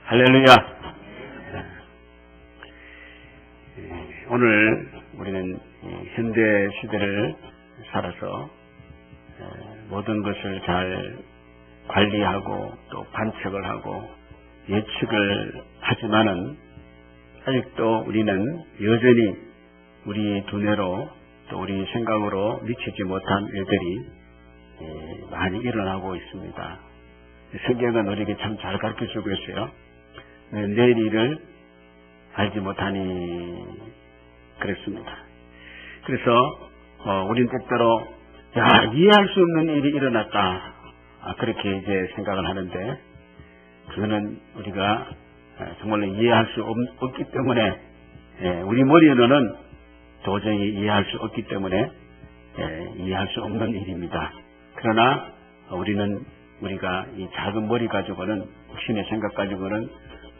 할렐루야. 오늘 우리는 현대 시대를 살아서 모든 것을 잘 관리하고 또 관측을 하고 예측을 하지만은 아직도 우리는 여전히 우리 두뇌로 또 우리 생각으로 미치지 못한 일들이 많이 일어나고 있습니다. 성경은 우리에게 참 잘 가르쳐주고 있어요. 내일 일을 알지 못하니 그랬습니다. 그래서 우린 때때로 이해할 수 없는 일이 일어났다 그렇게 이제 생각을 하는데 그거는 우리가 정말로 이해할 수 없기 때문에 우리 머리로는 도저히 이해할 수 없기 때문에 이해할 수 없는 일입니다. 그러나 우리가 이 작은 머리 가지고는 육신의 생각 가지고는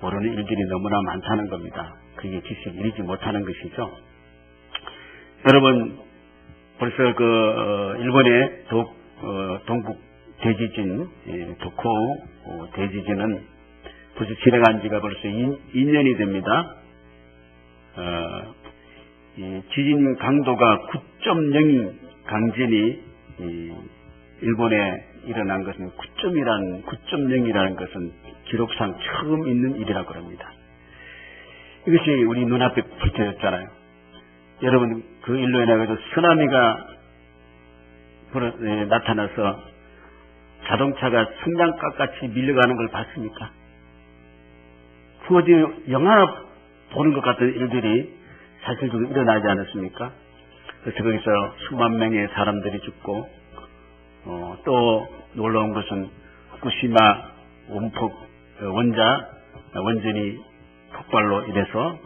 모르는 일들이 너무나 많다는 겁니다. 그게 지식 이루지 못하는 것이죠. 여러분 벌써 일본의 동북 대지진 도쿠 대지진은 벌써 지나간 지가 벌써 2년이 됩니다. 이 지진 강도가 9.0 강진이 일본에 일어난 것은 9.0이라는 것은 기록상 처음 있는 일이라고 합니다. 이것이 우리 눈앞에 펼쳐졌잖아요. 여러분 그 일로 인해 가지고 쓰나미가 나타나서 자동차가 성냥갑같이 밀려가는 걸 봤습니까? 그 어디 영화 보는 것 같은 일들이 사실적으로 일어나지 않았습니까? 그래서 거기서 수만 명의 사람들이 죽고 또 놀라운 것은 후쿠시마 원전이 폭발로 인해서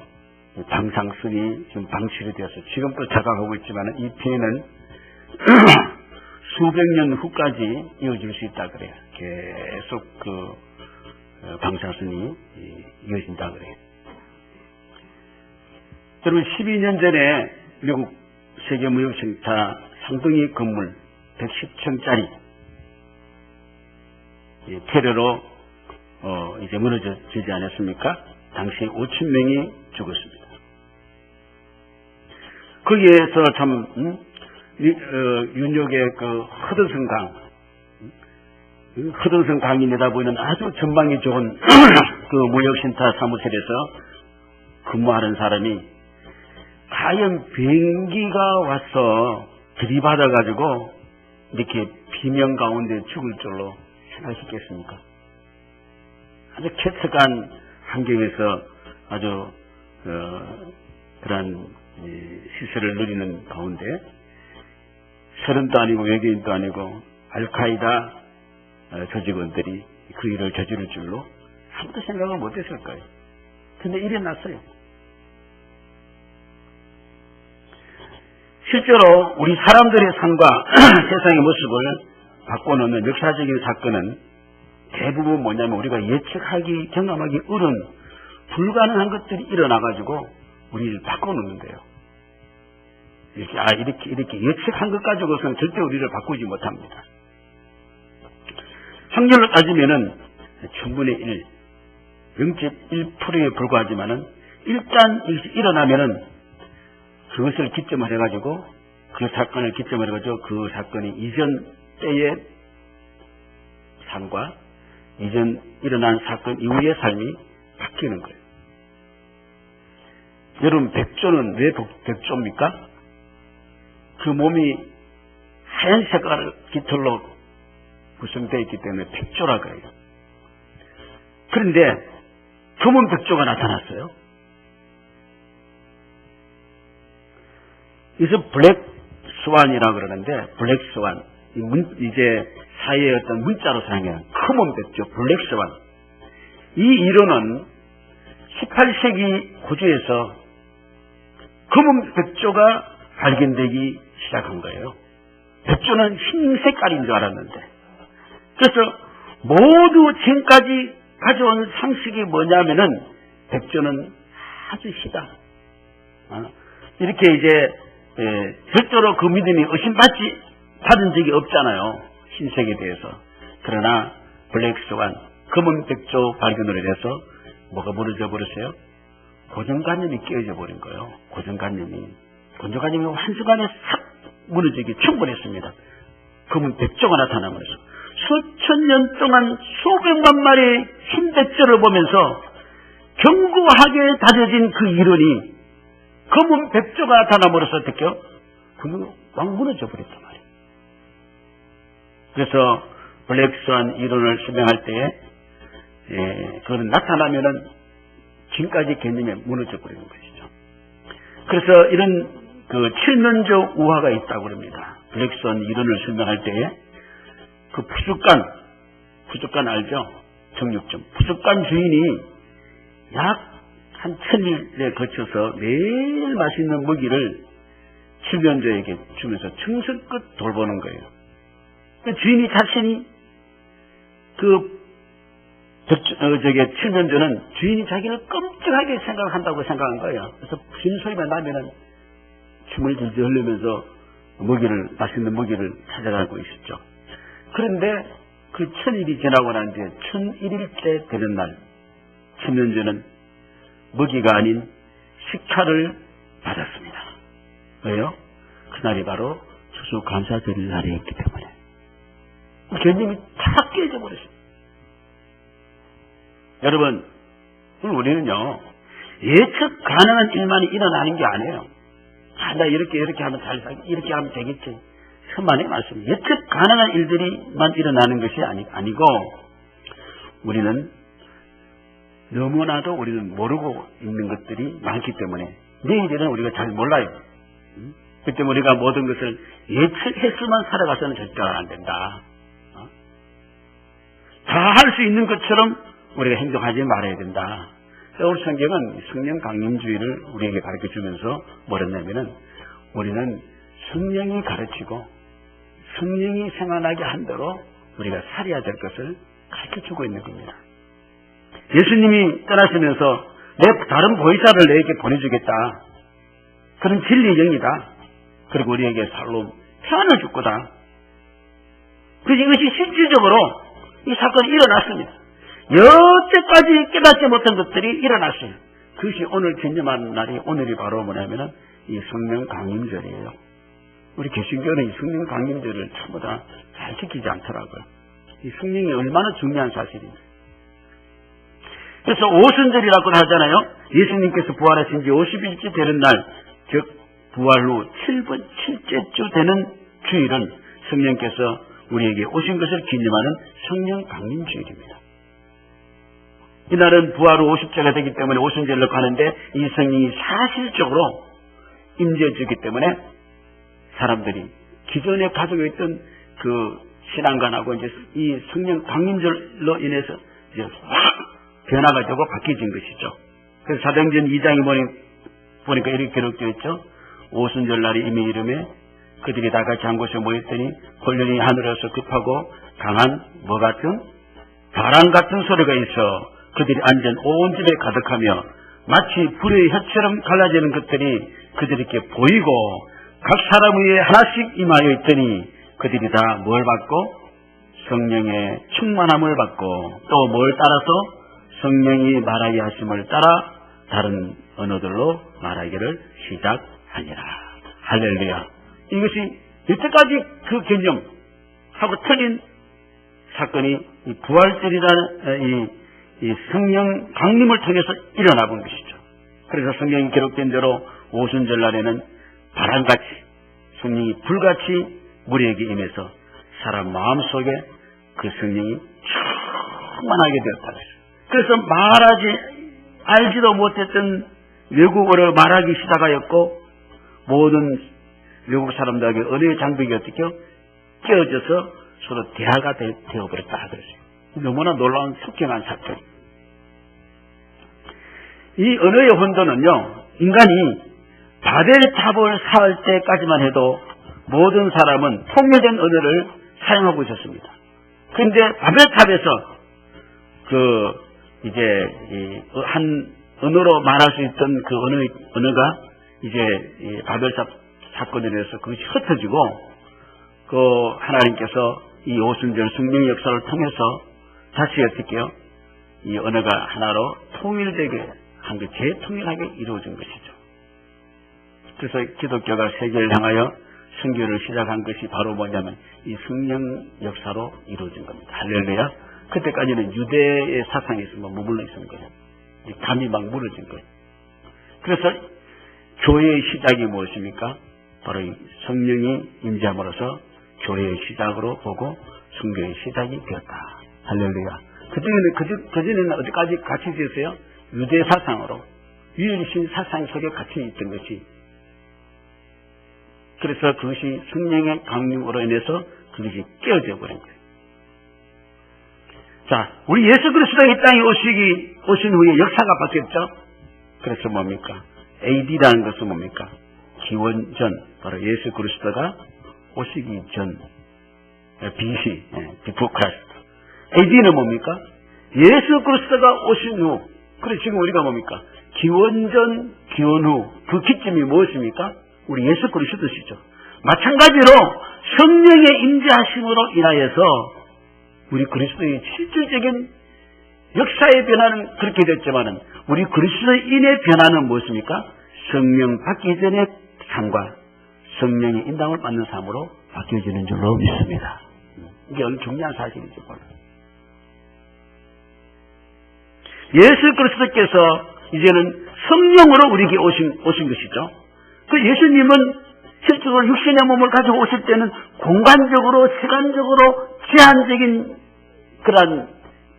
방사선이 지금 방출이 되어서 지금도 자각하고 있지만 이 피해는 수백 년 후까지 이어질 수 있다 그래요. 계속 방사선이 이어진다 그래요. 여러분 12년 전에 미국 세계무역센터 상등이 건물 110층짜리 테러로 이제 무너지지 않았습니까? 당시 5,000명이 죽었습니다. 거기에서 참 윤역의 허든성 강이 내다보이는 아주 전망이 좋은 그 무역센터 사무실에서 근무하는 사람이 과연 비행기가 와서 들이받아가지고 이렇게 비명 가운데 죽을 줄로 생각했겠습니까? 아주 쾌척한 환경에서 아주 그런 시설을 누리는 가운데 서른도 아니고 외계인도 아니고 알카이다 조직원들이 그 일을 저지를 줄로 아무도 생각을 못했을 거예요. 근데 일어났어요. 실제로 우리 사람들의 삶과 세상의 모습을 바꿔놓는 역사적인 사건은 대부분 뭐냐면 우리가 예측하기, 경험하기 어려운 불가능한 것들이 일어나가지고 우리를 바꿔놓는데요. 이렇게 예측한 것 가지고서는 절대 우리를 바꾸지 못합니다. 확률로 따지면은 충분히 0.1%에 불과하지만은 일단 일어나면은 그것을 기점으로 해가지고 그 사건을 기점으로 해가지고 그 사건이 이전 때의 삶과 이전 일어난 사건 이후의 삶이 바뀌는 거예요. 여러분 백조는 왜 백조입니까? 그 몸이 하얀 색깔 깃털로 구성되어 있기 때문에 백조라고 해요. 그런데 검은 백조가 나타났어요. 그래서 블랙 스완이라고 그러는데 블랙 스완 이제 사이의 어떤 문자로 사용해요. 검은 백조 블랙 스완. 이 이론은 18세기 호주에서 검은 백조가 발견되기 시작한 거예요. 백조는 흰 색깔인 줄 알았는데 그래서 모두 지금까지 가져온 상식이 뭐냐면은 백조는 아주 희다. 이렇게 이제 절대로 그 믿음이 받은 적이 없잖아요. 흰색에 대해서. 그러나 블랙스완 검은 백조 발견으로 해서 뭐가 무너져 버렸어요? 고정관념이 깨어져 버린 거예요. 고정관념이 한순간에 싹 무너지기 충분했습니다. 검은 백조가 나타나면서 수천 년 동안 수백만 마리의 흰 백조를 보면서 견고하게 다져진 그 이론이 검은 백조가 나타나면서 어떻게요? 그 왕 무너져 버렸단 말이에요. 그래서 블랙스완 이론을 설명할 때에 그거는 나타나면은 지금까지 개념이 무너져 버리는 것이죠. 그래서 이런 그 칠면조 우화가 있다고 합니다. 블랙스완 이론을 설명할 때에 그 푸주간 알죠? 정육점. 푸주간 주인이 약 한 1000일에 거쳐서 매일 맛있는 먹이를 칠면조에게 주면서 정성껏 돌보는 거예요. 그 주인이 자신이 칠면조는 주인이 자기를 끔찍하게 생각한다고 생각한 거예요. 그래서 쉰 소리만 나면은 춤을 질질 흘리면서 맛있는 먹이를 찾아가고 있었죠. 그런데 그 1000일이 지나고 난 뒤에 1001일째 되는 날, 칠면조는 먹이가 아닌 식사를 받았습니다. 왜요? 그날이 바로 추수감사절 날이었기 때문에. 개념이 다 깨져 버렸어요. 여러분, 우리는요, 예측 가능한 일만이 일어나는 게 아니에요. 나 이렇게 하면 잘 살겠지, 이렇게 하면 되겠지. 천만의 말씀. 예측 가능한 일들이만 일어나는 것이 아니고, 우리는 너무나도 우리는 모르고 있는 것들이 많기 때문에, 내일은 우리가 잘 몰라요. 그 때문에 우리가 모든 것을 예측했으면 살아가서는 절대로 안 된다. 다 할 수 있는 것처럼 우리가 행동하지 말아야 된다. 오늘 성경은 성령 강림주의를 우리에게 가르쳐 주면서 뭐랬냐면은 우리는 성령이 가르치고 성령이 생활하게 한 대로 우리가 살아야 될 것을 가르쳐 주고 있는 겁니다. 예수님이 떠나시면서 내 다른 보혜사를 너에게 보내주겠다. 그런 진리의 영이다. 그리고 우리에게 살로 평안을 줄 거다. 그래서 이것이 실질적으로 이 사건이 일어났습니다. 여태까지 깨닫지 못한 것들이 일어났어요. 그것이 오늘 개념하는 날이 오늘이 바로 뭐냐면은 이 성령 강림절이에요. 우리 개신교는 이 성령 강림절을 전부 다 잘 지키지 않더라고요. 이 성령이 얼마나 중요한 사실입니다. 그래서 오순절이라고 하잖아요. 예수님께서 부활하신 지 50일째 되는 날, 즉 부활 후 7째 주 되는 주일은 성령께서 우리에게 오신 것을 기념하는 성령 강림 주일입니다. 이날은 부활 후 50제가 되기 때문에 오순절로 가는데 이 성령이 사실적으로 임재해주기 때문에 사람들이 기존에 가지고 있던 그 신앙관하고 이제 이 성령 강림절로 인해서 이제 확 변화가 되고 바뀌어진 것이죠. 그래서 사도행전 2장에 보니까 이렇게 기록되어 있죠. 오순절 날이 이미 이름에 그들이 다 같이 한 곳에 모였더니 홀령이 하늘에서 급하고 강한 뭐 같은 바람 같은 소리가 있어 그들이 앉은 온 집에 가득하며 마치 불의 혀처럼 갈라지는 것들이 그들에게 보이고 각 사람 위에 하나씩 임하여 있더니 그들이 다 뭘 받고 성령의 충만함을 받고 또 뭘 따라서 성령이 말하게 하심을 따라 다른 언어들로 말하기를 시작하니라. 할렐루야. 이것이 여태까지 그 개념하고 틀린 사건이 이 부활절이라는 이 성령 강림을 통해서 일어나 본 것이죠. 그래서 성경이 기록된 대로 오순절 날에는 바람같이 성령이 불같이 우리에게 임해서 사람 마음속에 그 성령이 충만하게 되었다. 그래서 알지도 못했던 외국어를 말하기 시작하였고 모든 외국 사람들에게 언어의 장벽이 어떻게 깨어져서 서로 대화가 되어버렸다 하더랬어요. 너무나 놀라운 속경한 사건. 이 언어의 혼돈은요, 인간이 바벨탑을 쌓을 때까지만 해도 모든 사람은 통일된 언어를 사용하고 있었습니다. 그런데 바벨탑에서 한 언어로 말할 수 있던 그 언어가 이제 이 바벨탑 사건으로 해서 그것이 흩어지고 하나님께서 이 오순절 성령의 역사를 통해서 다시 어떻게요? 이 언어가 하나로 통일되게 한 게 재통일하게 이루어진 것이죠. 그래서 기독교가 세계를 향하여 선교를 시작한 것이 바로 뭐냐면 이 성령 역사로 이루어진 겁니다. 할렐루야. 그때까지는 유대의 사상이 있으면 머물러 있는 거예요. 감이 막 무너진 거예요. 그래서 교회의 시작이 무엇입니까? 바로 이 성령이 임재함으로써 교회의 시작으로 보고 선교의 시작이 되었다. 할렐루야. 그전에는 어디까지 갇혀 있었어요? 유대 사상으로 유일신 사상 속에 갇혀 있던 것이, 그래서 그것이 성령의 강림으로 인해서 그것이 깨어져 버린 거예요. 자, 우리 예수 그리스도가 이 땅에 오신 후에 역사가 바뀌었죠. 그래서 뭡니까? AD라는 것은 뭡니까? 기원전, 바로 예수 그리스도가 오시기 전, BC, Before Christ. AD는 뭡니까? 예수 그리스도가 오신 후. 그래서 지금 우리가 뭡니까? 기원전, 기원 후. 그 기점이 무엇입니까? 우리 예수 그리스도시죠. 마찬가지로 성령의 임재하심으로 인하여서 우리 그리스도의 실질적인 역사의 변화는 그렇게 됐지만은 우리 그리스도인의 변화는 무엇입니까? 성령 받기 전의 삶과 성령의 인당을 받는 삶으로 바뀌어지는 줄로 믿습니다. 이게 얼마나 중요한 사실이죠. 예수 그리스도께서 이제는 성령으로 우리에게 오신 것이죠. 그 예수님은 실제로 육신의 몸을 가지고 오실 때는 공간적으로, 시간적으로 제한적인 그런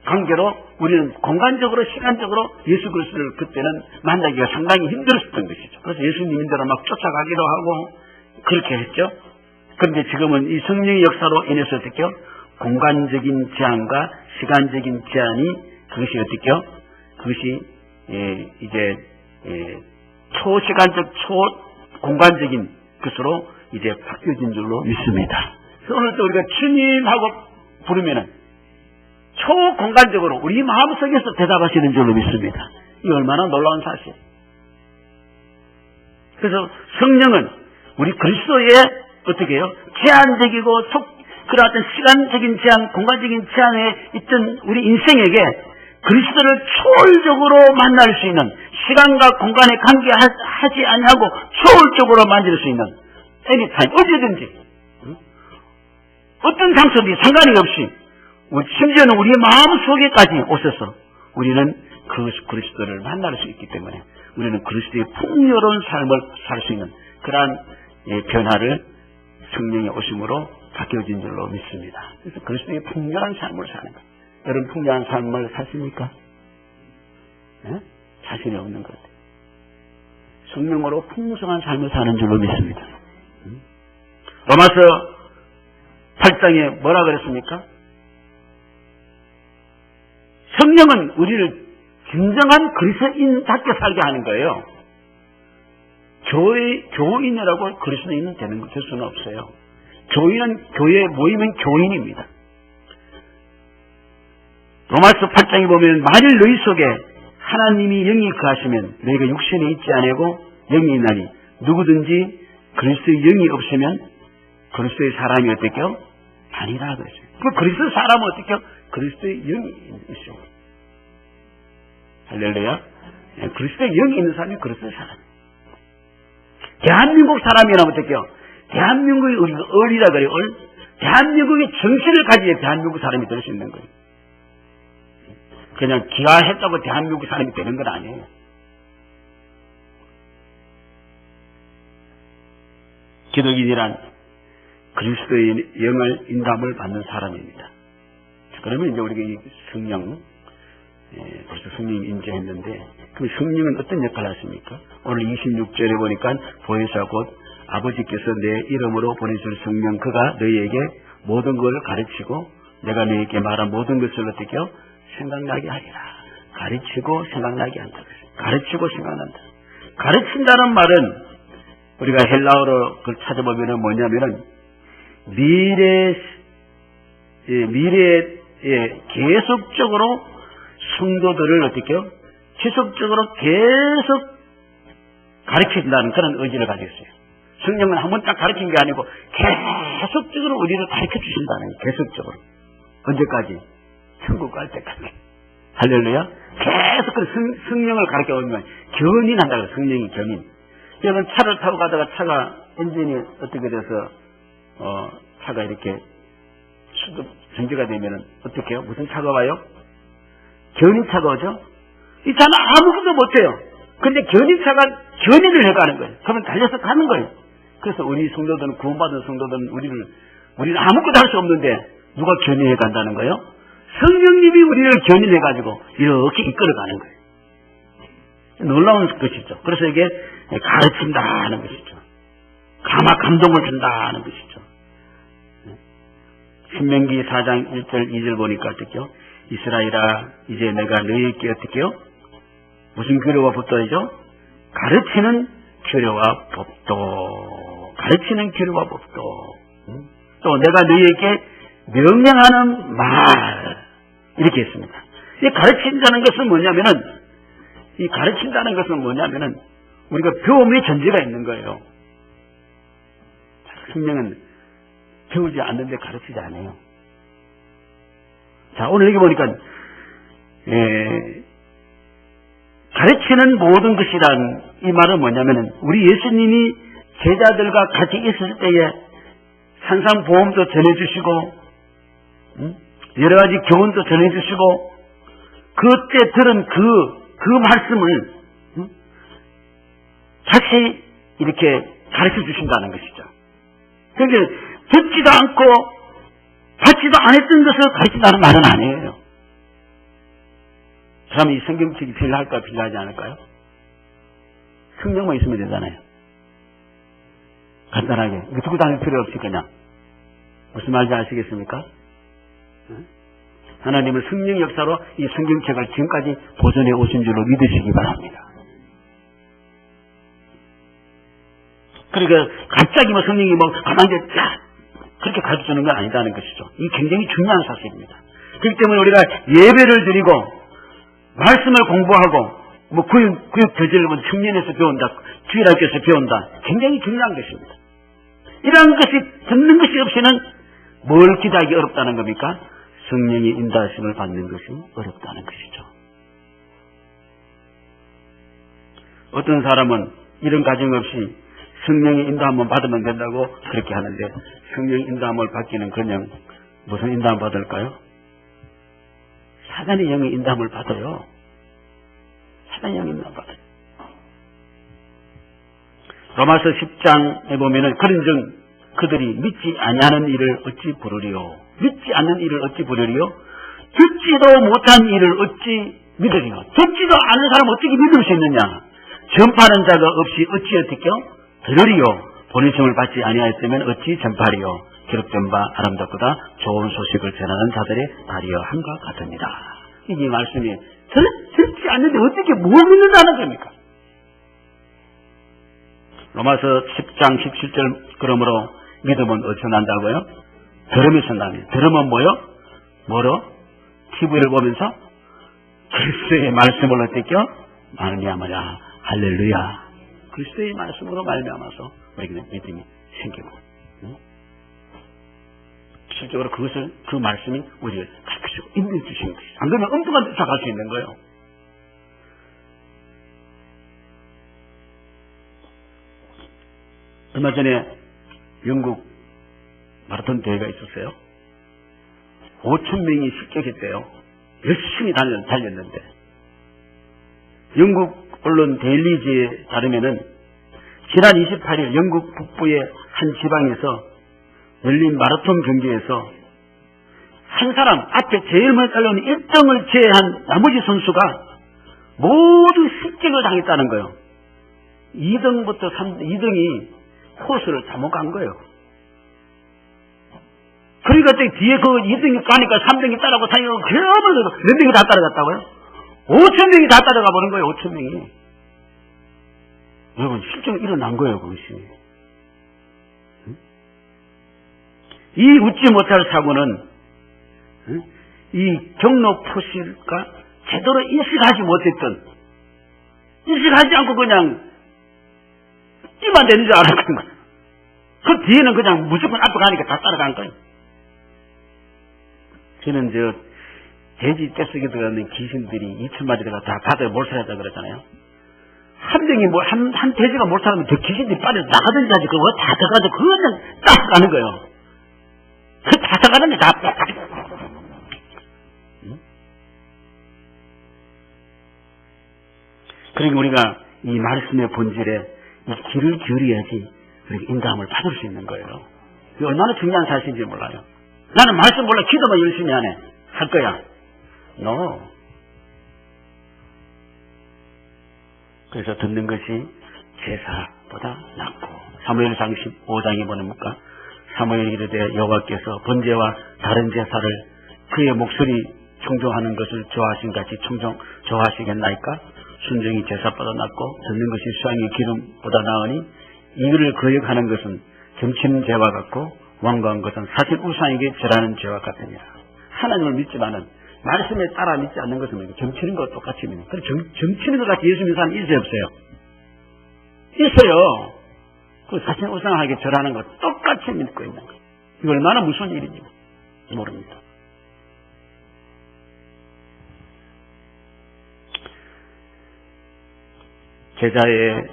관계로 우리는 공간적으로, 시간적으로 예수 그리스도를 그때는 만나기가 상당히 힘들었던 것이죠. 그래서 예수님인대로 막 쫓아가기도 하고 그렇게 했죠. 그런데 지금은 이 성령의 역사로 인해서 어떻게요? 공간적인 제한과 시간적인 제한이 그것이 어떻게요? 그것이 이제 초시간적, 초공간적인 것으로 이제 바뀌어진 줄로 믿습니다. 그래서 오늘 또 우리가 주님하고 부르면은 초공간적으로 우리 마음속에서 대답하시는 줄로 믿습니다. 이 얼마나 놀라운 사실. 그래서 성령은 우리 그리스도의 어떻게 해요? 제한적이고 그런 어떤 시간적인 제한, 공간적인 제한에 있던 우리 인생에게 그리스도를 초월적으로 만날 수 있는, 시간과 공간에 관계하지 아니하고 초월적으로 만질 수 있는, anytime, 언제든지 어떤 장소든지 상관이 없이 심지어는 우리의 마음속에까지 오셔서 우리는 그 그리스도를 만날 수 있기 때문에 우리는 그리스도의 풍요로운 삶을 살 수 있는 그러한 변화를 성령의 오심으로 바뀌어진 줄로 믿습니다. 그래서 그리스도의 풍요한 삶을 사는 것. 여러분 풍요한 삶을 사십니까? 네? 자신이 없는 것 같아요. 성령으로 풍성한 삶을 사는 줄로 믿습니다. 로마서 8장에 뭐라 그랬습니까? 성령은 우리를 진정한 그리스도인답게 살게 하는 거예요. 교인이라고 그리스도인은 될 수는 없어요. 교인은 교회에 모이면 교인입니다. 로마서 8장에 보면 만일 너희 속에 하나님이 영이 거하시면 너희가 육신에 있지 아니고 영이 있나니 누구든지 그리스도의 영이 없으면 그리스도의 사람이 어떻게요? 아니라 그랬어요. 그 그리스도의 사람은 어떻게요? 그리스도의 영이 있어요. 할렐루야. 그리스도의 영이 있는 사람이 그리스도의 사람. 대한민국 사람이라면 어떻게요? 대한민국이 우리가 을이라 그래요. 대한민국의 정신을 가지야 대한민국 사람이 될 수 있는 거예요. 그냥 기하했다고 대한민국 사람이 되는 건 아니에요. 기독인이란 그리스도의 영을 인담을 받는 사람입니다. 그러면 이제 우리가 이 성령, 벌써 성령이 임재했는데, 그 성령은 어떤 역할을 하십니까? 오늘 26절에 보니까 보혜사 곧 아버지께서 내 이름으로 보내줄 성령 그가 너희에게 모든 걸 가르치고 내가 너희에게 말한 모든 것을 어떻게요? 생각나게 하리라. 가르치고 생각나게 한다. 가르치고 생각난다. 가르친다는 말은 우리가 헬라어로 그걸 찾아보면 뭐냐면은 미래에 계속적으로 성도들을 어떻게요? 지속적으로 계속 가르친다는 그런 의지를 가지고 있어요. 성령은 한 번 딱 가르친 게 아니고 계속적으로 우리를 가르쳐 주신다는 거예요. 계속적으로. 언제까지? 천국 갈 때까지. 할렐루야. 계속 그 성령을 가르쳐 오면 견인한다고 해요. 성령이 견인. 여러분 차를 타고 가다가 차가 엔진이 어떻게 돼서 차가 이렇게 수급 정지가 되면은 어떻게 해요? 무슨 차가 와요? 견인차가 오죠? 이 차는 아무것도 못해요. 근데 견인차가 견인을 해가는 거예요. 그러면 달려서 가는 거예요. 그래서 우리 성도들은, 구원받은 성도들은 우리는 아무것도 할 수 없는데 누가 견인해 간다는 거예요? 성령님이 우리를 견인해가지고 이렇게 이끌어가는 거예요. 놀라운 것이죠. 그래서 이게 가르친다는 것이죠. 감동을 준다는 것이죠. 신명기 4장 1절 2절 보니까 어떻게요? 이스라엘아 이제 내가 너희에게 어떻게요? 무슨 규례와 법도이죠? 가르치는 규례와 법도. 가르치는 규례와 법도. 또 내가 너희에게 명령하는 말. 이렇게 했습니다. 이 가르친다는 것은 뭐냐면은 우리가 배움의 전제가 있는 거예요. 성령은 배우지 않는데 가르치지 않아요. 자, 오늘 여기 보니까 가르치는 모든 것이란 이 말은 뭐냐면은 우리 예수님이 제자들과 같이 있을 때에 산상보험도 전해주시고 여러 가지 교훈도 전해주시고 그때 들은 그 말씀을 다시 이렇게 가르쳐 주신다는 것이죠. 그러니까 듣지도 않고 받지도 않았던 것을 가르친다는 말은 아니에요. 그러면 이 성경책이 필요할까요? 필요하지 않을까요? 성경만 있으면 되잖아요. 간단하게. 이거 두고 다닐 필요 없이 그냥. 무슨 말인지 아시겠습니까? 하나님은 성령 역사로 이 성경책을 지금까지 보존해 오신 줄로 믿으시기 바랍니다. 그러니까 갑자기 성령이 가만히 그렇게 가르쳐주는 건 아니다는 것이죠. 이 굉장히 중요한 사실입니다. 그렇기 때문에 우리가 예배를 드리고 말씀을 공부하고 구역 교제를 청년에서 배운다, 주일학교에서 배운다. 굉장히 중요한 것입니다. 이러한 것이 듣는 것이 없이는 뭘 기대하기 어렵다는 겁니까? 성령의 인도하심을 받는 것이 어렵다는 것이죠. 어떤 사람은 이런 가정 없이 성령의 인도함을 받으면 된다고 그렇게 하는데 성령의 인도함을 받기는 그냥 무슨 인도함을 받을까요? 사단의 영의 인도함을 받아요. 사단의 영의 인도함을 받아요. 로마서 10장에 보면은 그런즉 그들이 믿지 아니하는 일을 어찌 부르리요? 믿지 않는 일을 어찌 부르리요? 듣지도 못한 일을 어찌 믿으리요? 듣지도 않은 사람 어떻게 믿을 수 있느냐? 전파하는 자가 없이 어찌 어떻게요? 들으리요? 보내심을 받지 아니하였으면 어찌 전파리요? 기록된 바 아름답보다 좋은 소식을 전하는 자들의 발이여 함과 같으니라. 이게 말씀이 듣지 않는데 어떻게 뭘 믿는다는 겁니까? 로마서 10장 17절 그러므로 믿음은 어디서 난다고요? 들으면서 납니다. 들으면 뭐로? TV를 보면서 그리스도의 말씀을 어떻게요? 말미암으라. 할렐루야. 그리스도의 말씀으로 말미암아서 우리에게는 믿음이 생기고 실적으로 그 말씀이 우리를 가르치고 인도해 주시는 것이죠. 안 그러면 엉뚱한 데서 갈 수 있는 거예요. 얼마 전에 영국 마라톤 대회가 있었어요. 5,000명이 출격했대요. 열심히 달렸는데 영국 언론 데일리지에 따르면은 지난 28일 영국 북부의 한 지방에서 열린 마라톤 경기에서 한 사람 앞에 제일 먼저 달려온 1등을 제외한 나머지 선수가 모두失脚을 당했다는 거예요. 2등부터 2등이 코스를 잘못 간 거예요. 그러니까 뒤에 그 2등이 가니까 3등이 따라고 다니고 그러면 몇 명이 다 따라갔다고요? 5,000명이 다 따라가 버린 거예요. 5,000명이. 여러분 실제로 일어난 거예요. 그것이. 이 웃지 못할 사고는 이 경로 표시가 제대로 인식하지 못했던, 인식하지 않고 그냥 뛰면 되는 줄 알았던 거예요. 그 뒤에는 그냥 무조건 앞에 가니까 다 따라간 거예요. 저는 돼지 떼속에 들어가는 귀신들이 2,000마리가 다 바다에 몰살했다 그러잖아요. 한 명이 한 돼지가 몰살하면 저 귀신들이 빨리 나가든지 하지, 그거 다 들어가서 그냥 딱 가는 거예요. 그 다 들어가는 게 다. 그러니까 우리가 이 말씀의 본질에 이 귀를 기울여야지 우리가 인감을 받을 수 있는 거예요. 이게 얼마나 중요한 사실인지 몰라요. 나는 말씀 몰라, 기도만 열심히 하네. 할 거야. No. 그래서 듣는 것이 제사보다 낫고, 사무엘상 15장에 보니까 사무엘이 이르되 여호와께서 번제와 다른 제사를 그의 목소리 청종하는 것을 좋아하신 같이 좋아하시겠나이까? 순종이 제사보다 낫고 듣는 것이 수양의 기름보다 나으니 이를 거역하는 것은 점치는 죄와 같고 완고한 것은 사실 우상에게 절하는 죄와 같으니라. 하나님을 믿지만은 말씀에 따라 믿지 않는 것은 점치는 것과 똑같이 믿는. 그럼 점치는 것 같이 예수 믿는 사람 있어요, 없어요? 있어요. 그 사실 우상에게 절하는 것 똑같이 믿고 있는 거예요. 이거 얼마나 무서운 일인지 모릅니다. 제자의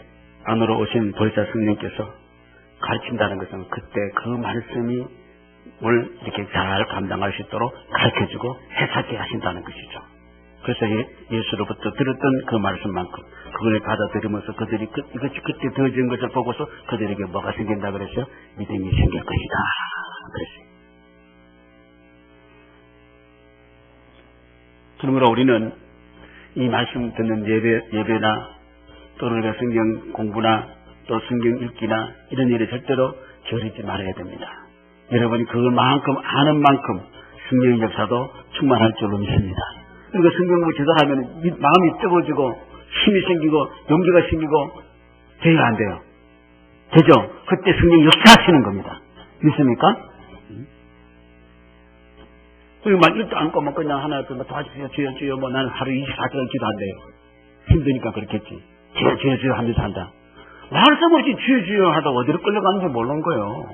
안으로 오신 보혜사 성령께서 가르친다는 것은 그때 그 말씀이 뭘 이렇게 잘 감당할 수 있도록 가르쳐주고 해석해 하신다는 것이죠. 그래서 예수로부터 들었던 그 말씀만큼 그걸 받아들이면서 그들이 이것이 그때 더해진 것을 보고서 그들에게 뭐가 생긴다 그랬어요? 믿음이 생길 것이다 그랬어요. 그러므로 우리는 이 말씀 듣는 예배나 또는 우리가 성경 공부나 또 성경 읽기나 이런 일에 절대로 게으르지 말아야 됩니다. 여러분이 그만큼 아는 만큼 성령의 역사도 충만할 줄로 믿습니다. 그러니까 성경 공부 제대로 하면 마음이 뜨거워지고 힘이 생기고 용기가 생기고 돼야 안 돼요. 되죠? 그때 성령 역사하시는 겁니다. 믿습니까? 그리고 막 일도 않고 뭐 그냥 하나 도와주세요 주여 뭐 나는 하루 24시간 기도 안 돼요. 힘드니까 그렇겠지. 주여 하면서 한다. 말씀 없이 주여 하다가 어디로 끌려가는지 모르는 거예요.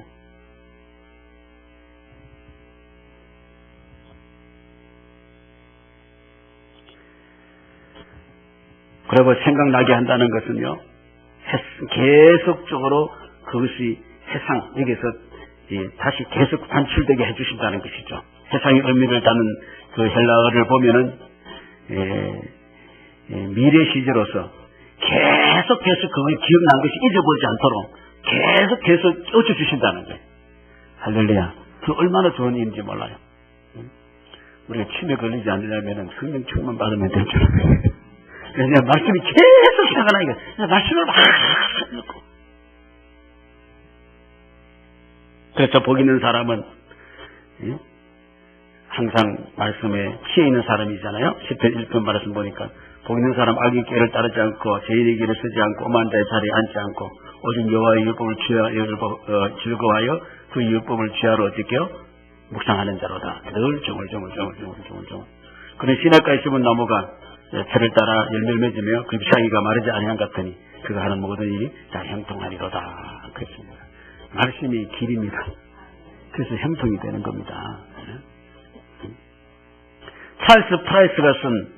그리고 생각나게 한다는 것은요, 계속적으로 그것이 세상, 여기서 다시 계속 반출되게 해주신다는 것이죠. 세상의 의미를 담은 그 헬라어를 보면은, 미래 시제로서 계속해서 그걸 기억난 것이 잊어버리지 않도록 계속 얹어주신다는 거예요. 할렐루야. 그 얼마나 좋은 일인지 몰라요. 우리가 치매 걸리지 않으려면 성령 충만 받으면 될 줄 알아요. 그래서 말씀이 계속 생각나니까 말씀을 막 읽고. 그래서 복 있는 사람은 항상 말씀에 취해 있는 사람이잖아요. 10편 1편 말씀 보니까 복 있는 사람 악의 길을 따르지 않고 죄인의 길을 쓰지 않고 오만 자의 자리에 앉지 않고 오직 여호와의 율법을 즐거워하여 그 율법을 취하러 어떻게요? 묵상하는 자로다. 늘 정을. 그런 시냇가에 심은 나무가 철을 따라 열매를 맺으며 그 잎사귀가 마르지 아니한 같으니 그가 하는 모든 일이 다 형통하리로다. 그렇습니다. 말씀이 길입니다. 그래서 형통이 되는 겁니다. 찰스 프라이스가 쓴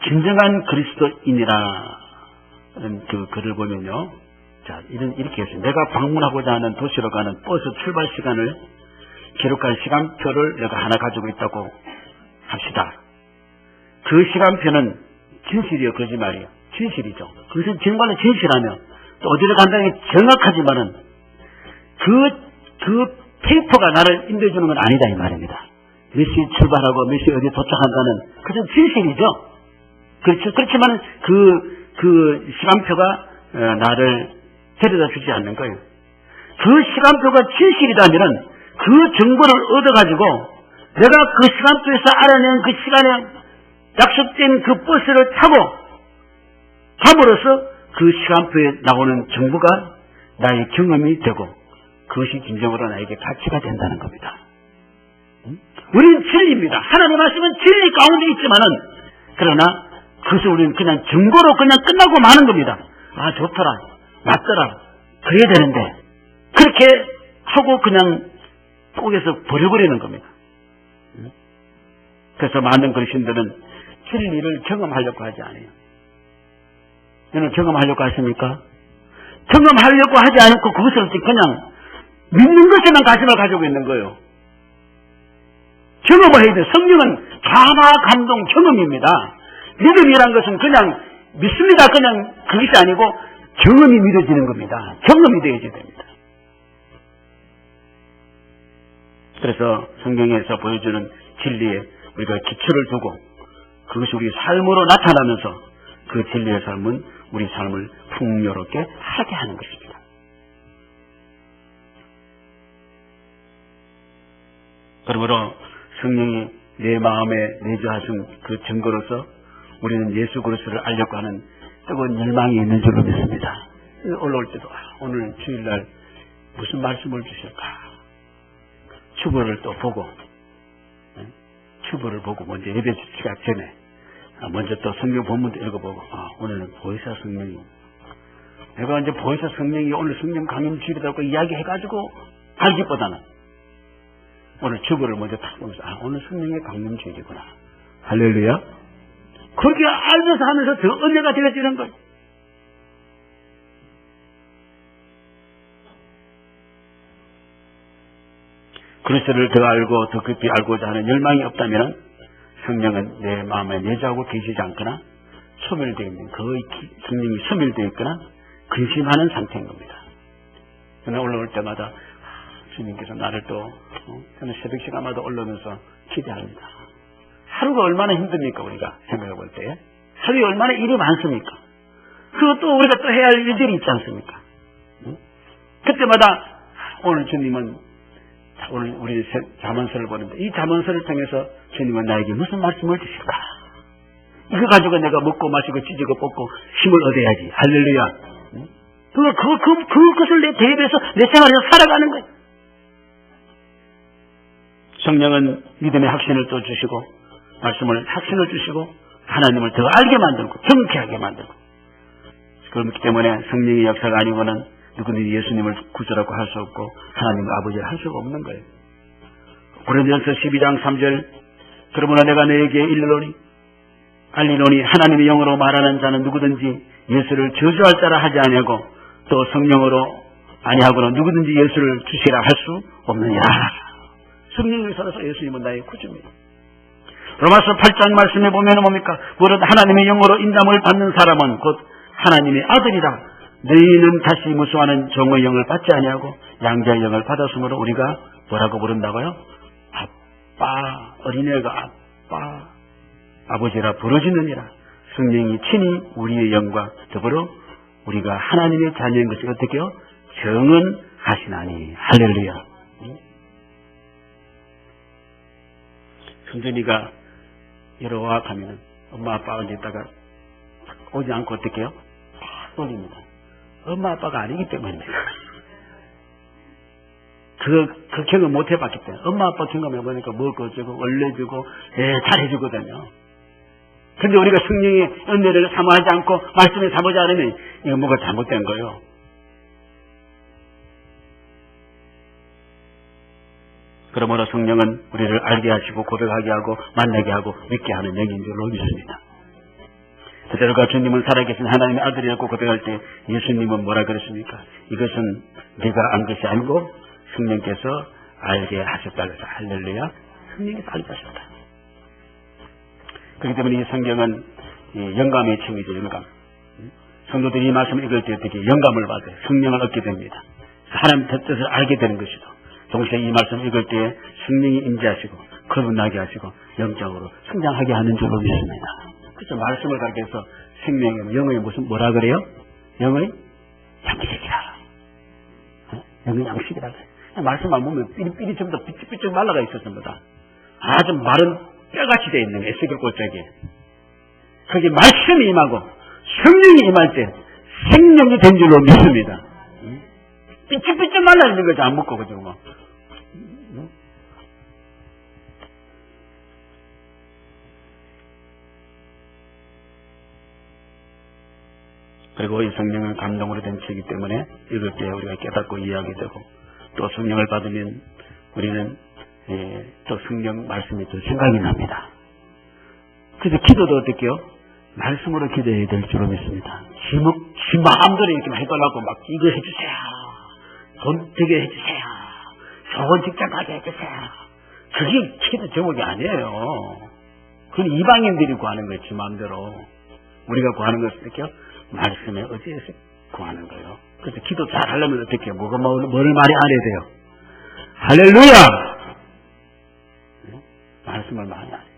진정한 그리스도인이라는 그 글을 보면요. 자, 이렇게 했어요. 내가 방문하고자 하는 도시로 가는 버스 출발 시간을 기록한 시간표를 내가 하나 가지고 있다고 합시다. 그 시간표는 진실이요, 거짓말이요? 진실이죠. 그것은 정말로 진실하면 또 어디를 간다는 게 정확하지만은 그 페이퍼가 나를 인도해주는 건 아니다 이 말입니다. 몇 시에 출발하고 몇 시에 어디 도착한다는 그것은 진실이죠. 그렇죠. 그렇지만 그 시간표가 나를 데려다 주지 않는 거예요. 그 시간표가 진실이라면은 그 정보를 얻어가지고 내가 그 시간표에서 알아낸 그 시간에 약속된 그 버스를 타고 감으로써 그 시간표에 나오는 정보가 나의 경험이 되고 그것이 진정으로 나에게 가치가 된다는 겁니다. 우리는 진리입니다. 하나님의 말씀은 진리 가운데 있지만은 그러나 그것을 우리는 그냥 정보로 그냥 끝나고 마는 겁니다. 아, 좋더라, 맞더라, 그래야 되는데 그렇게 하고 그냥 속에서 버려버리는 겁니다. 그래서 많은 그리스도인들은 진리를 경험하려고 하지 않아요. 여러분 경험하려고 하십니까? 경험하려고 하지 않고 그것을 그냥 믿는 것에만 관심을 가지고 있는 거예요. 경험을 해야 돼요. 성령은 감화 감동 경험입니다. 믿음이란 것은 그냥 믿습니다. 그냥 그것이 아니고 경험이 믿어지는 겁니다. 경험이 되어져야 됩니다. 그래서 성경에서 보여주는 진리에 우리가 기초를 두고 그것이 우리 삶으로 나타나면서 그 진리의 삶은 우리 삶을 풍요롭게 하게 하는 것입니다. 그러므로 성령이 내 마음에 내주하신 그 증거로서 우리는 예수 그리스도를 알려고 하는 뜨거운 열망이 있는 줄로 믿습니다. 올라올 때도 오늘 주일날 무슨 말씀을 주실까? 추보를 또 보고 추보를 보고 먼저 예배 시작 전에 먼저 또 성경 본문도 읽어보고 오늘은 보혜사 성령이 내가 이제 보혜사 성령이 오늘 성령 강림 주일이라고 이야기해가지고 알기보다는 오늘 추보를 먼저 딱 보면서 오늘 성령의 강림 주일이구나. 할렐루야. 그렇게 알면서 하면서 더 은혜가 되어지는 거예요. 그리스도를 더 알고 더 깊이 알고자 하는 열망이 없다면 성령은 내 마음에 내주하고 계시지 않거나 소멸되어 있는 거의 성령이 소멸되어 있거나 근심하는 상태인 겁니다. 저는 올라올 때마다 주님께서 나를 또 저는 새벽 시간마다 올라오면서 기대합니다. 하루가 얼마나 힘듭니까 우리가 생각해 볼 때. 하루에 얼마나 일이 많습니까. 그것도 우리가 또 해야 할 일들이 있지 않습니까. 그때마다 오늘 주님은 오늘 우리 잠언서를 보는데 이 잠언서를 통해서 주님은 나에게 무슨 말씀을 주실까. 이거 가지고 내가 먹고 마시고 찢고 뽑고 힘을 얻어야지. 할렐루야. 그것을 내 대비해서 내 생활에서 살아가는 거예요. 성령은 믿음의 확신을 또 주시고 말씀을 확신을 주시고 하나님을 더 알게 만들고 경쾌하게 만들고 그렇기 때문에 성령의 역사가 아니고는 누구든지 예수님을 구주라고 할 수 없고 하나님의 아버지를 할 수가 없는 거예요. 고린도전서 12장 3절 그러므로 내가 너에게 알리노니 하나님의 영으로 말하는 자는 누구든지 예수를 저주할 자라 하지 아니하고 또 성령으로 아니하고는 누구든지 예수를 주시라 할 수 없느니라. 성령을 살아서 예수님은 나의 구주입니다. 로마서 8장 말씀에 보면 뭡니까? 무릇 하나님의 영으로 인담을 받는 사람은 곧 하나님의 아들이라. 너희는 다시 무수하는 종의 영을 받지 아니하고 양자의 영을 받았으므로 우리가 뭐라고 부른다고요? 아빠, 어린애가 아빠, 아버지라 부르짖느니라. 성령이 친히 우리의 영과 더불어 우리가 하나님의 자녀인 것을 어떻게요? 정언하시나니. 할렐루야. 성준이가 여러 와악하면 엄마 아빠가 있다가 오지 않고 어떻게 해요? 딱 돌립니다. 엄마 아빠가 아니기 때문입니다. 그 경험 못 해봤기 때문에 엄마 아빠 경험해보니까 먹어주고 원래주고 잘해주거든요. 근데 우리가 성령의 은혜를 사모하지 않고 말씀을 사모하지 않으면 이거 뭐가 잘못된 거예요. 그러므로 성령은 우리를 알게 하시고 고백하게 하고 만나게 하고 믿게 하는 영인 줄로 믿습니다. 그대로가 주님은 살아계신 하나님의 아들이라고 고백할 때 예수님은 뭐라 그랬습니까? 이것은 네가 안 것이 아니고 성령께서 알게 하셨다 그래서 할렐루야. 성령께서 알게 하셨다. 그렇기 때문에 이 성경은 영감의 층이죠. 영감. 성도들이 이 말씀을 읽을 때 어떻게 영감을 받아요. 성령을 얻게 됩니다. 하나님의 뜻을 알게 되는 것이죠. 동시에 이 말씀을 읽을 때 성령이 임재하시고 거듭나게 하시고 영적으로 성장하게 하는 줄로 믿습니다. 그래서 말씀을 가르쳐 해서 생명의 영의 무슨 뭐라 그래요? 영의 양식이라. 영의 양식이라 그래요. 말씀만 보면 삐리삐리 전부 다 삐쩍삐쩍 말라가 있어 전부 다. 아주 마른 뼈같이 되어 있는 에스겔 골짜기에. 거기 말씀이 임하고 성령이 임할 때 생명이 된 줄로 믿습니다. 삐쩍삐쩍 말라 있는 거지 안 먹고 그죠 뭐. 그리고 이 성령은 감동으로 된 책이기 때문에 읽을 때 우리가 깨닫고 이해하게 되고 또 성령을 받으면 우리는 또 성령 말씀이 또 생각이 납니다. 그래서 기도도 어떻게요? 말씀으로 기도해야 될 줄로 믿습니다. 지 마음대로 이렇게 해달라고 막 이거 해주세요. 돈 되게 해주세요. 좋은 직장 가게 해주세요. 그게 기도 제목이 아니에요. 그건 이방인들이 구하는 거예요. 지 마음대로. 우리가 구하는 것은 어떻게요? 말씀에 의지해서 구하는 거예요. 그래서 기도 잘 하려면 어떻게 해요? 뭐를 많이 알아야 돼요? 할렐루야! 말씀을 많이 알아야 돼요.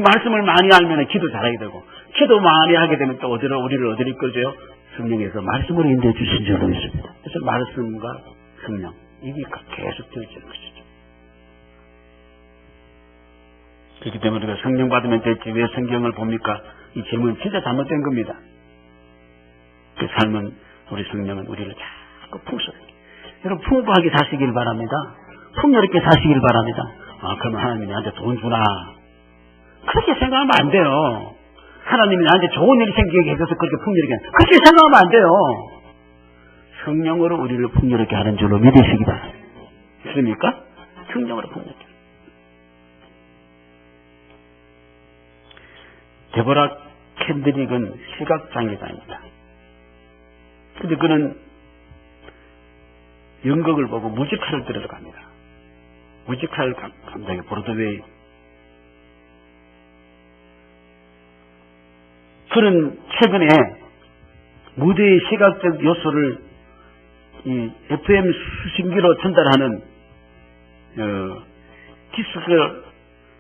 말씀을 많이 알면 기도 잘하게 되고, 기도 많이 하게 되면 또 우리를 어디로 이끌어줘요? 성령에서 말씀으로 인도해 주신 줄로 믿습니다. 그래서 말씀과 성령, 이게 계속 되어지는 것이죠. 그렇기 때문에 우리가 성령 받으면 될지 왜 성경을 봅니까? 이 질문은 진짜 잘못된 겁니다. 그 삶은, 우리 성령은 우리를 자꾸 풍성하게, 여러분 풍부하게 사시길 바랍니다. 풍요롭게 사시길 바랍니다. 아, 그러면 하나님이 나한테 돈 주나? 그렇게 생각하면 안 돼요. 하나님이 나한테 좋은 일이 생기게 해줘서 그렇게 풍요롭게 하는, 그렇게 생각하면 안 돼요. 성령으로 우리를 풍요롭게 하는 줄로 믿으시기 바랍니다. 있습니까? 성령으로 풍요롭게. 데보라 캔드릭은 시각장애자입니다. 근데 그는 연극을 보고 뮤지컬을 들으러 갑니다. 뮤지컬 감독이 브로드웨이. 그는 최근에 무대의 시각적 요소를 이 FM 수신기로 전달하는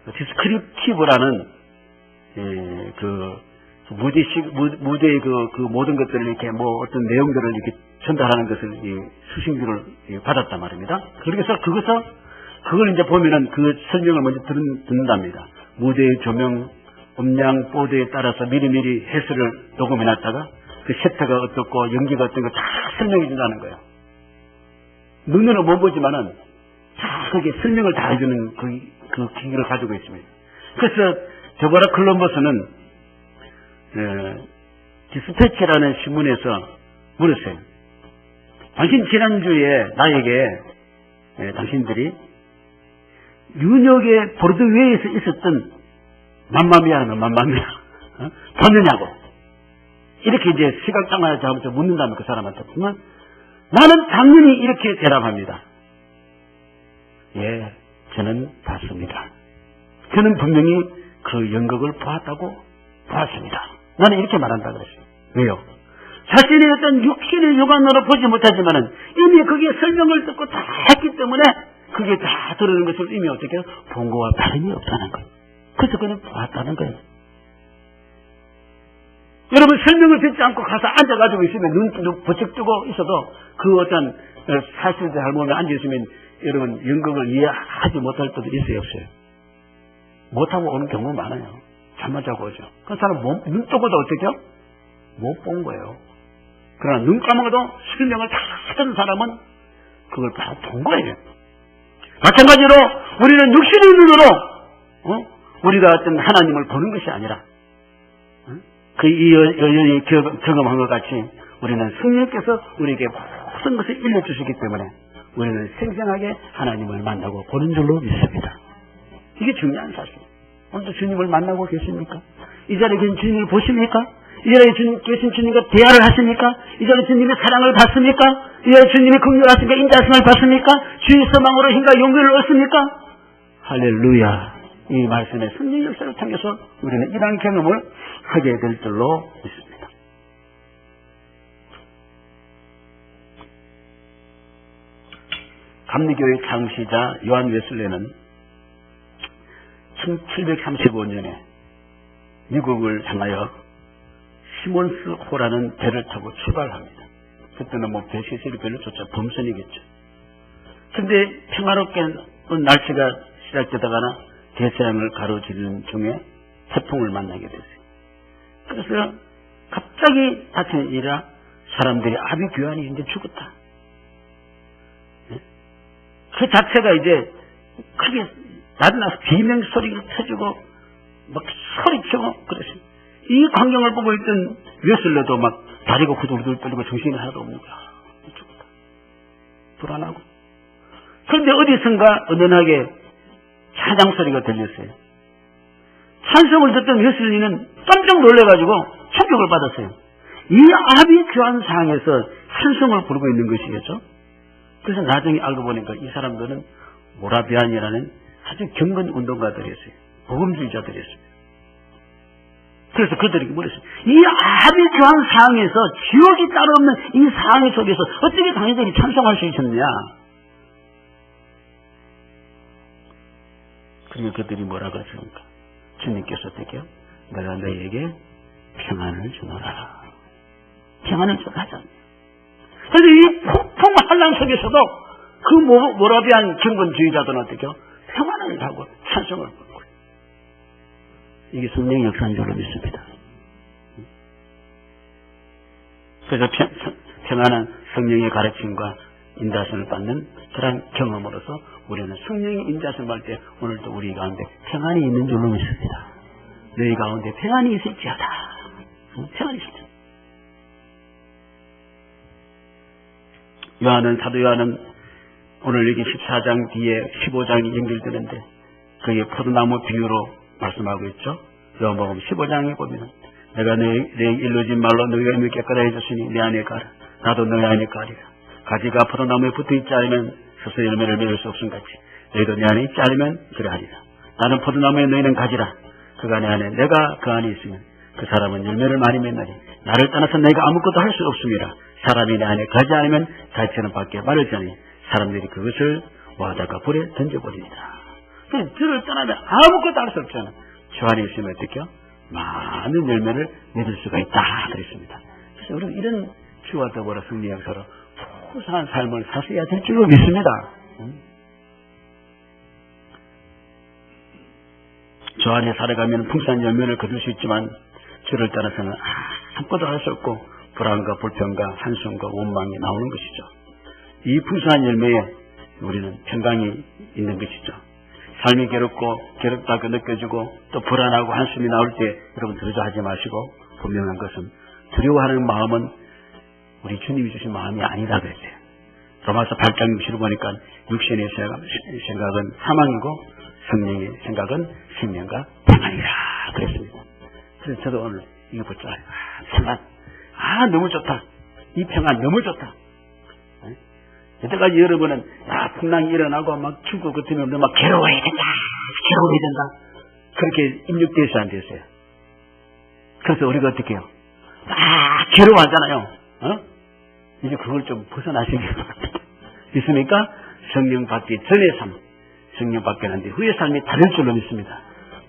디스크립티브라는 그 무대의 그 모든 것들을 이렇게 어떤 내용들을 이렇게 전달하는 것을 수신기를 받았단 말입니다. 그래서 그걸 이제 보면은 그 설명을 먼저 듣는답니다. 무대의 조명, 음량, 보드에 따라서 미리미리 해설을 녹음해 놨다가 그 셔터가 어떻고 연기가 어떤 거 다 설명해 준다는 거예요. 눈으로 못 보지만은 다 그게 설명을 다 해주는 그 기기를 가지고 있습니다. 그래서 데보라 콜럼버스는 디스패치라는 신문에서 물었어요. 당신 지난주에 나에게 당신들이 뉴욕의 브로드웨이에서 있었던 맘마미아는 봤느냐고. 이렇게 이제 시각장애자한테 묻는다면 그 사람한테 보면 나는 당연히 이렇게 대답합니다. 예, 저는 봤습니다. 저는 분명히 그 연극을 보았습니다. 나는 이렇게 말한다 그랬어요. 왜요? 자신의 어떤 육신의 육안으로 보지 못하지만은 이미 그게 설명을 듣고 다 했기 때문에 그게 다 들어오는 것을 이미 어떻게 본 거와 다름이 없다는 거예요. 그래서 그는 보았다는 거예요. 여러분 설명을 듣지 않고 가서 앉아가지고 있으면 눈 버쩍 뜨고 있어도 그 어떤 사실을 잘 모르면 앉아있으면 여러분 연극을 이해하지 못할 때도 있어요, 없어요? 못하고 오는 경우 많아요. 잠만 자고 오죠. 그 사람 눈 뜨고도 어떻게요? 못 본 거예요. 그러나 눈 감아도 설명을 다 하던 사람은 그걸 바로 본 거예요. 마찬가지로 우리는 육신의 눈으로 우리가 어떤 하나님을 보는 것이 아니라 이 여인이 경험한 것 같이 우리는 성령께서 우리에게 모든 것을 일러주시기 때문에 우리는 생생하게 하나님을 만나고 보는 줄로 믿습니다. 이게 중요한 사실이에요. 오늘도 주님을 만나고 계십니까? 이 자리에 계신 주님을 보십니까? 이 자리에 계신 주님과 대화를 하십니까? 이 자리에 주님의 사랑을 받습니까? 이 자리에 주님의 긍휼하심과 인자하심을 받습니까? 주의 소망으로 힘과 용기를 얻습니까? 할렐루야. 이 말씀의 성령 역사를 통해서 우리는 이러한 경험을 하게 될 줄로 믿습니다. 감리교의 창시자 요한 웨슬레는 1735년에 미국을 향하여 시몬스 호라는 배를 타고 출발합니다. 그때는 배 시설이 별로 좋죠. 범선이겠죠. 근데 평화롭게 날씨가 시작되다가나 대서양을 가로지르는 중에 태풍을 만나게 됐어요. 그래서 갑자기 닥친 일이라 사람들이 아비규환이 이제 죽었다. 그 자체가 이제 크게 나타나서 비명소리가 터지고 막 소리치고 그랬어요. 이 광경을 보고 있던 웨슬레도 막 다리가 후들후들 떨리고 정신이 하나도 없는 거야. 죽었다. 불안하고. 그런데 어디선가 은은하게 찬양 소리가 들렸어요. 찬송을 듣던 웨슬리는 깜짝 놀래가지고 충격을 받았어요. 이 아비규환 상에서 찬송을 부르고 있는 것이겠죠. 그래서 나중에 알고 보니까 이 사람들은 모라비안이라는 아주 경건 운동가들이었어요. 복음주의자들이었어요. 그래서 그들이 물었어요. 이 아비규환 상에서 지옥이 따로 없는 이 상해 속에서 어떻게 당신들이 찬송할 수 있었느냐. 그리고 그들이 뭐라 그랬습니까? 주님께서 어떻게요? 내가 너희에게 평안을 주노라. 평안을 주노라. 그래서 이 폭풍 한란 속에서도 그 모라비안 경건주의자들은 어떻게요? 평안을 하고 찬송을 부르고. 이게 성령의 역사인 줄로 믿습니다. 그래서 평안한 성령의 가르침과 인자심을 받는 그런 경험으로서 우리는 성령의 인자심을 받을 때 오늘도 우리 가운데 평안이 있는 줄로 믿습니다. 너희 가운데 평안이 있을지어다. 평안이 있을지어다. 사도 요한은 오늘 여기 14장 뒤에 15장이 연결되는데 그게 포도나무 비유로 말씀하고 있죠. 요한복음 15장에 보면 내가 내 일러진 말로 너희가 이미 깨끗하게 해줬으니 내 안에 가라. 나도 너희 안에 가리라. 가지가 포도나무에 붙어있지 않으면 스스로 열매를 맺을 수 없음 같이 너희도 내 안에 있지 않으면 그러하리라. 나는 포도나무에 너희는 가지라. 그가 내 안에 내가 그 안에 있으면 그 사람은 열매를 많이 맺나니 나를 떠나서 너희가 아무것도 할 수 없음이라. 사람이 내 안에 가지 않으면 가지처럼 밖에 마르자니 사람들이 그것을 와다가 불에 던져버립니다. 저를 떠나면 아무것도 할 수 없잖아. 주 안에 있으면 어떻게요? 많은 열매를 맺을 수가 있다 그랬습니다. 그래서 우리는 이런 주와 더불어 승리 역사로 풍성한 삶을 사셔야 될 줄로 믿습니다. 주 안에 살아가면 풍성한 열매를 거둘 수 있지만 주를 따라서는 아무것도 할 수 없고 불안과 불평과 한숨과 원망이 나오는 것이죠. 이 풍성한 열매에 우리는 평강이 있는 것이죠. 삶이 괴롭다고 느껴지고 또 불안하고 한숨이 나올 때 여러분 두려워하지 마시고 분명한 것은 두려워하는 마음은 우리 주님이 주신 마음이 아니다 그랬어요. 로마서 8장 6절을 보니까 육신의 생각은 사망이고 성령의 생각은 생명과 평안이라 그랬습니다. 그래서 저도 오늘 이거 붙잡아요. 평안. 너무 좋다. 이 평안 너무 좋다. 여태까지 여러분은 풍랑이 일어나고 막 죽고 그러면 막 괴로워야 된다. 괴로워야 된다. 그렇게 입력돼서 안 됐어요. 그래서 우리가 어떻게 해요? 괴로워하잖아요. 이제 그걸 좀 벗어나시기 바랍니다. 믿습니까? 성령 받기 전의 삶, 성령 받기 난 뒤 후의 삶이 다를 줄로 믿습니다.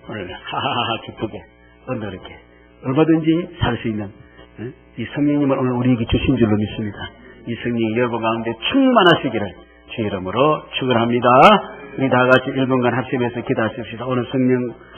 오늘 하하하 기쁘게 언더럽게 얼마든지 살 수 있는 이 성령님을 오늘 우리에게 주신 줄로 믿습니다. 이 성령이 여러분 가운데 충만하시기를 주 이름으로 축원합니다. 우리 다 같이 1분간 합심해서 기도하십시다. 오늘 성령